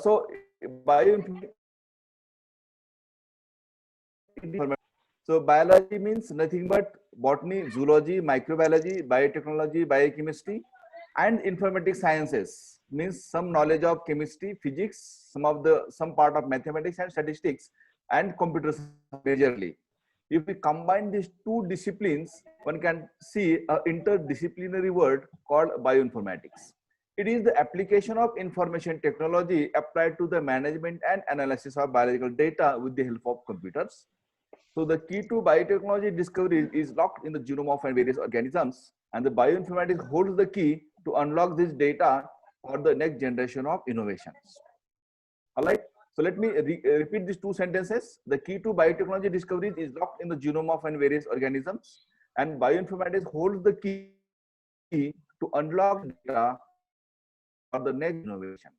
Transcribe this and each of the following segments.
So bioinformatics. So biology means nothing but botany, zoology, microbiology, biotechnology, biochemistry, and informatics sciences means some knowledge of chemistry, physics, some part of mathematics and statistics, and computer science majorly. If we combine these two disciplines, one can see an interdisciplinary word called bioinformatics. It is the application of information technology applied to the management and analysis of biological data with the help of computers. So the key to biotechnology discovery is locked in the genome of various organisms, and the bioinformatics holds the key to unlock this data for the next generation of innovations. All right. So let me repeat these two sentences. The key to biotechnology discoveries is locked in the genome of various organisms, and bioinformatics holds the key to unlock data for the next innovation.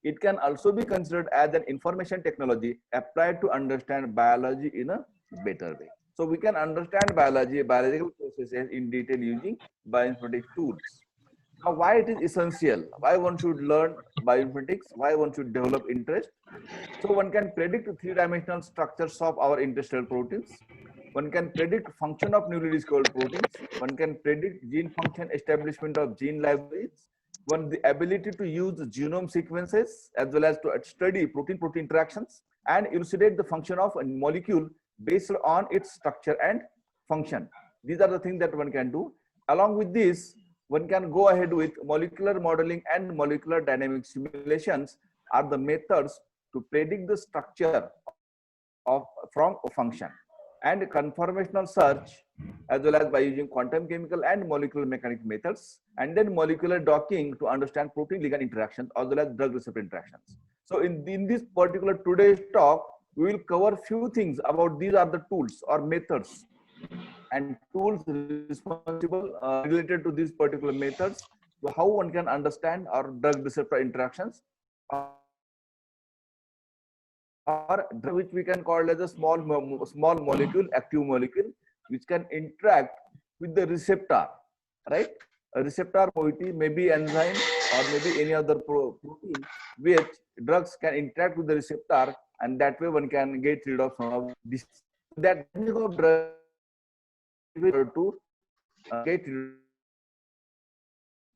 It can also be considered as an information technology applied to understand biology in a better way. So we can understand biological processes in detail using bioinformatics tools. Now, why it is essential? Why one should learn bioinformatics? Why one should develop interest? So one can predict three-dimensional structures of our intestinal proteins. One can predict function of newly discovered proteins. One can predict gene function establishment of gene libraries. One the ability to use genome sequences as well as to study protein-protein interactions and elucidate the function of a molecule based on its structure and function. These are the things that one can do. Along with this, one can go ahead with molecular modeling and molecular dynamic simulations are the methods to predict the structure of from a function, and conformational search as well as by using quantum chemical and molecular mechanics methods, and then molecular docking to understand protein ligand interactions as well as drug receptor interactions. So in this particular today's talk, we will cover few things about these are the tools or methods and tools responsible related to these particular methods, to how one can understand our drug receptor interactions, or which we can call as a small molecule, active molecule, which can interact with the receptor, right? A receptor moiety may be enzyme or maybe any other protein, which drugs can interact with the receptor, and that way one can get rid of some of this. That of drug to get rid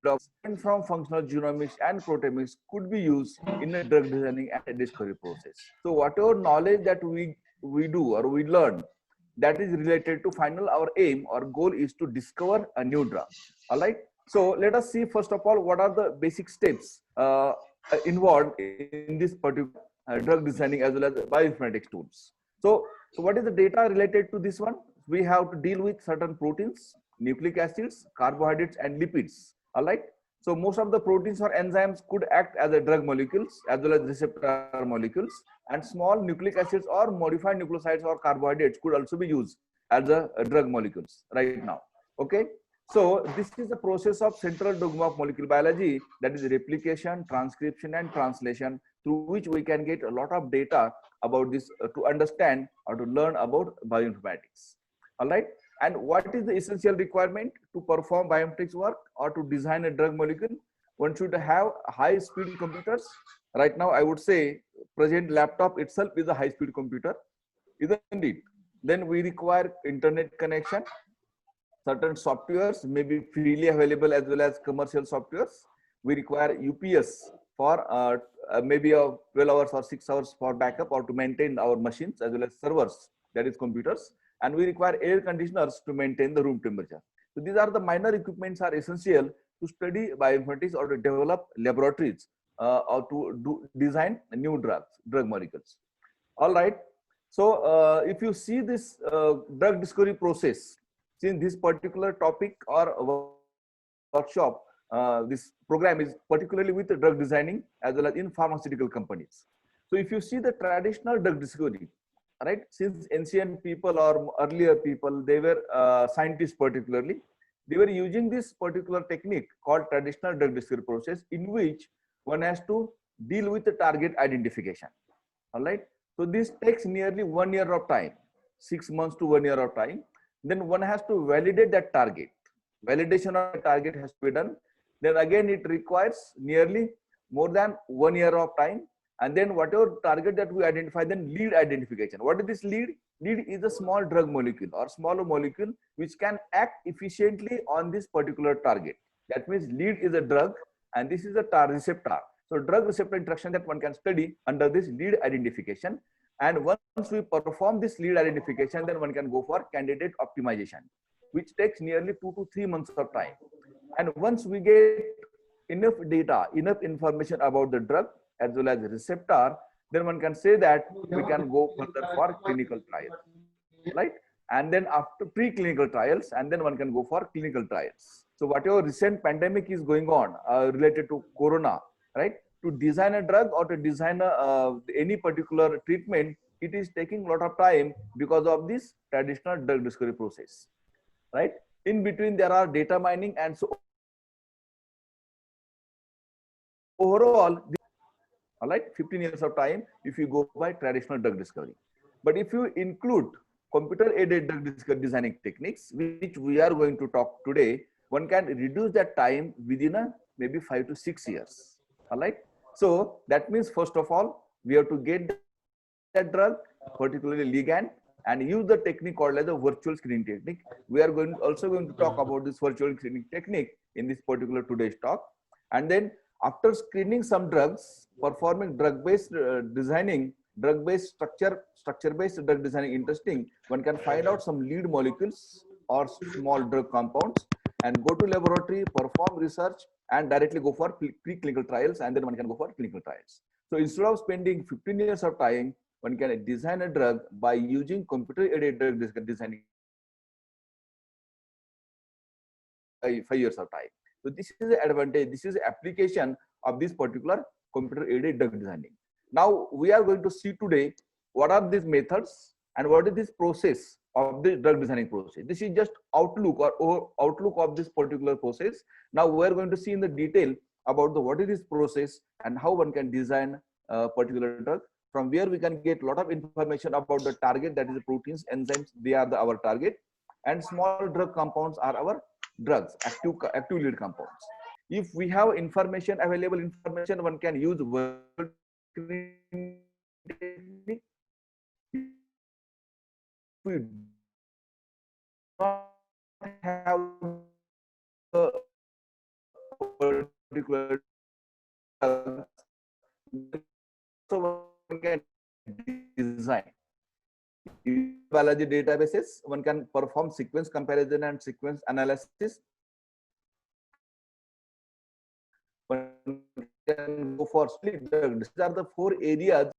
of and from functional genomics and proteomics could be used in a drug designing and discovery process. So whatever knowledge that we do or we learn, that is related to final our aim or goal is to discover a new drug. All right. So let us see first of all what are the basic steps involved in this particular drug designing as well as bioinformatics tools. So what is the data related to this one? We have to deal with certain proteins, nucleic acids, carbohydrates, and lipids. All right. So most of the proteins or enzymes could act as a drug molecules as well as receptor molecules, and small nucleic acids or modified nucleosides or carbohydrates could also be used as a drug molecules right now. Okay. So this is the process of central dogma of molecular biology, that is replication, transcription, and translation, through which we can get a lot of data about this to understand or to learn about bioinformatics. All right. And what is the essential requirement to perform bioinformatics work or to design a drug molecule? One should have high speed computers. Right now, I would say present laptop itself is a high speed computer, isn't it? Then we require internet connection. Certain softwares may be freely available as well as commercial softwares. We require UPS for maybe a 12 hours or 6 hours for backup or to maintain our machines as well as servers, that is computers. And we require air conditioners to maintain the room temperature. So these are the minor equipments are essential to study bioinformatics or to develop laboratories or to design new drug molecules. All right. So if you see this drug discovery process, since this particular topic or workshop, this program is particularly with the drug designing as well as in pharmaceutical companies. So if you see the traditional drug discovery, right, since ancient people or earlier people, they were scientists particularly, they were using this particular technique called traditional drug discovery process, in which one has to deal with the target identification. All right. So this takes nearly 1 year of time, 6 months to 1 year of time. Then one has to validate that target. Validation of the target has to be done. Then again, it requires nearly more than 1 year of time. And then whatever target that we identify, then lead identification. What is this lead? Lead is a small drug molecule or smaller molecule which can act efficiently on this particular target. That means lead is a drug and this is a receptor. So drug receptor interaction that one can study under this lead identification. And once we perform this lead identification, then one can go for candidate optimization, which takes nearly 2 to 3 months of time. And once we get enough data, enough information about the drug as well as the receptor, then one can say that we can go further for clinical trial, right? And then after preclinical trials, and then one can go for clinical trials. So whatever recent pandemic is going on related to corona, right? To design a drug or to design any particular treatment, it is taking a lot of time because of this traditional drug discovery process, right? In between, there are data mining, and so overall, all right, 15 years of time if you go by traditional drug discovery. But if you include computer-aided drug designing techniques, which we are going to talk today, one can reduce that time within maybe 5 to 6 years. All right. So that means, first of all, we have to get that drug, particularly ligand, and use the technique called as a virtual screening technique. We are also going to talk about this virtual screening technique in this particular today's talk. And then after screening some drugs, performing drug-based designing, drug-based structure-based drug designing interesting, one can find out some lead molecules or small drug compounds and go to laboratory, perform research, and directly go for preclinical trials, and then one can go for clinical trials. So instead of spending 15 years of time, one can design a drug by using computer-aided drug designing 5 years of time. So this is the advantage, this is the application of this particular computer-aided drug designing. Now we are going to see today what are these methods and what is this process of the drug designing process. This is just outlook or outlook of this particular process. Now we are going to see in the detail about the what is this process and how one can design a particular drug. From where we can get a lot of information about the target, that is the proteins, enzymes, they are our target, and small drug compounds are our drugs, active lead compounds. If we have information, available information, one can use virtual technique. If we do not have a particular drug, so one can design. In biology databases, one can perform sequence comparison and sequence analysis. One can go for split drug. These are the 4 areas